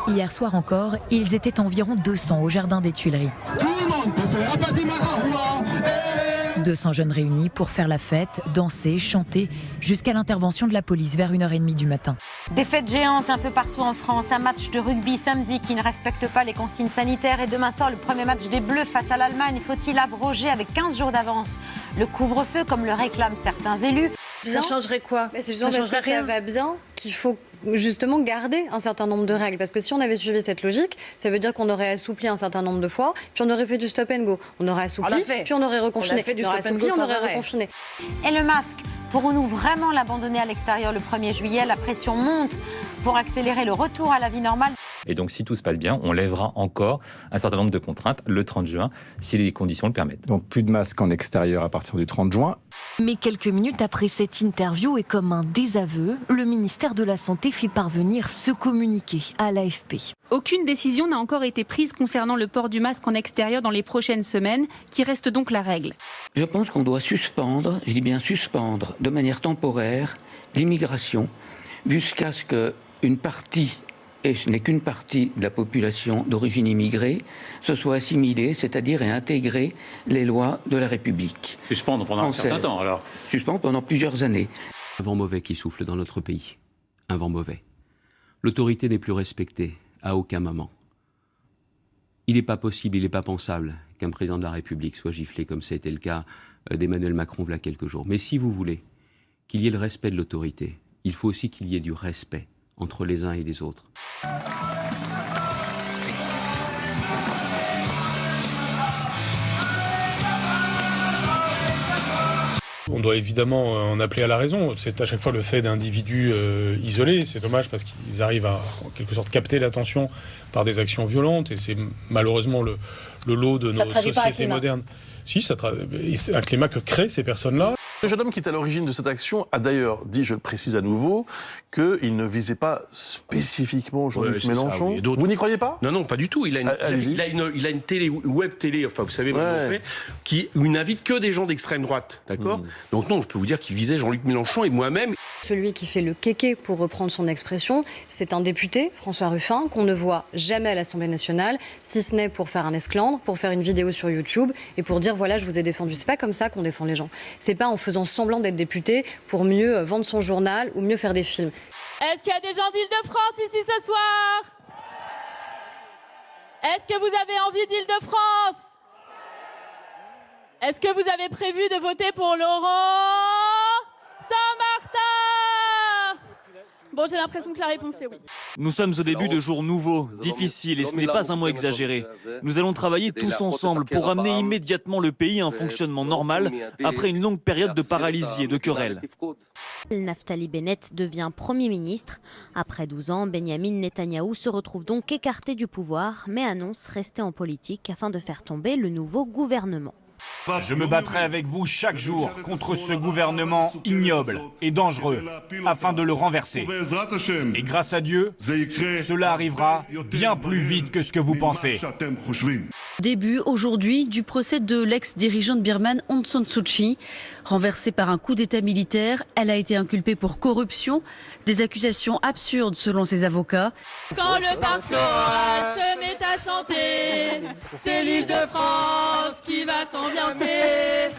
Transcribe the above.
Hier soir encore, ils étaient environ 200 au jardin des Tuileries. Tout le monde peut se rapater maintenant. 200 jeunes réunis pour faire la fête, danser, chanter, jusqu'à l'intervention de la police vers 1h30 du matin. Des fêtes géantes un peu partout en France. Un match de rugby samedi qui ne respecte pas les consignes sanitaires. Et demain soir, le premier match des Bleus face à l'Allemagne. Faut-il abroger avec 15 jours d'avance le couvre-feu comme le réclament certains élus? Ça changerait quoi? C'est justement parce que ça va bien qu'il faut justement garder un certain nombre de règles. Parce que si on avait suivi cette logique, ça veut dire qu'on aurait assoupli un certain nombre de fois, puis on aurait fait du stop and go. On aurait assoupli, puis on aurait reconfiné. On aurait assoupli, on aurait reconfiné. Et le masque, pourrons-nous vraiment l'abandonner à l'extérieur le 1er juillet? La pression monte pour accélérer le retour à la vie normale. Et donc, si tout se passe bien, on lèvera encore un certain nombre de contraintes le 30 juin, si les conditions le permettent. Donc, plus de masques en extérieur à partir du 30 juin. Mais quelques minutes après cette interview et comme un désaveu, le ministère de la Santé fit parvenir ce communiqué à l'AFP. Aucune décision n'a encore été prise concernant le port du masque en extérieur dans les prochaines semaines, qui reste donc la règle. Je pense qu'on doit suspendre, je dis bien suspendre, de manière temporaire, l'immigration, jusqu'à ce qu'une partie, et ce n'est qu'une partie de la population d'origine immigrée, se soit assimilée, c'est-à-dire ait intégré les lois de la République. Suspendre pendant un certain temps, alors. Suspendre pendant plusieurs années. Un vent mauvais qui souffle dans notre pays. Un vent mauvais. L'autorité n'est plus respectée, à aucun moment. Il n'est pas possible, il n'est pas pensable qu'un président de la République soit giflé comme ça a été le cas d'Emmanuel Macron il y a quelques jours. Mais si vous voulez qu'il y ait le respect de l'autorité, il faut aussi qu'il y ait du respect entre les uns et les autres. On doit évidemment en appeler à la raison. C'est à chaque fois le fait d'individus isolés. C'est dommage parce qu'ils arrivent à, en quelque sorte, capter l'attention par des actions violentes. Et c'est malheureusement le lot de nos sociétés modernes. Si, c'est un climat que créent ces personnes-là. Le jeune homme qui est à l'origine de cette action a d'ailleurs dit, je le précise à nouveau, qu'il ne visait pas spécifiquement Jean-Luc Mélenchon. Ça, oui, vous n'y croyez pas? Non, non, pas du tout. Il a une télé, web télé, enfin vous savez, où il n'invite que des gens d'extrême droite, d'accord? Donc non, je peux vous dire qu'il visait Jean-Luc Mélenchon et moi-même. Celui qui fait le kéké, pour reprendre son expression, c'est un député, François Ruffin, qu'on ne voit jamais à l'Assemblée nationale, si ce n'est pour faire un esclandre, pour faire une vidéo sur YouTube et pour dire voilà, je vous ai défendu. C'est pas comme ça qu'on défend les gens. C'est pas en faisant semblant d'être député pour mieux vendre son journal ou mieux faire des films. Est-ce qu'il y a des gens d'Île-de-France ici ce soir? Est-ce que vous avez envie d'Île-de-France? Est-ce que vous avez prévu de voter pour Laurent Saint-Martin? Bon, j'ai l'impression que la réponse est oui. Nous sommes au début de jours nouveaux, difficiles, et ce n'est pas un mot exagéré. Nous allons travailler tous ensemble pour ramener immédiatement le pays à un fonctionnement normal après une longue période de paralysie et de querelles. Naftali Bennett devient Premier ministre. Après 12 ans, Benyamin Netanyahou se retrouve donc écarté du pouvoir, mais annonce rester en politique afin de faire tomber le nouveau gouvernement. Je me battrai avec vous chaque jour contre ce gouvernement ignoble et dangereux afin de le renverser. Et grâce à Dieu, cela arrivera bien plus vite que ce que vous pensez. Début aujourd'hui du procès de l'ex-dirigeante birmane Aung San Suu Kyi. Renversée par un coup d'état militaire, elle a été inculpée pour corruption. Des accusations absurdes selon ses avocats. Quand le parc floral se met à chanter, c'est l'Île-de-France qui va s'ambiancer.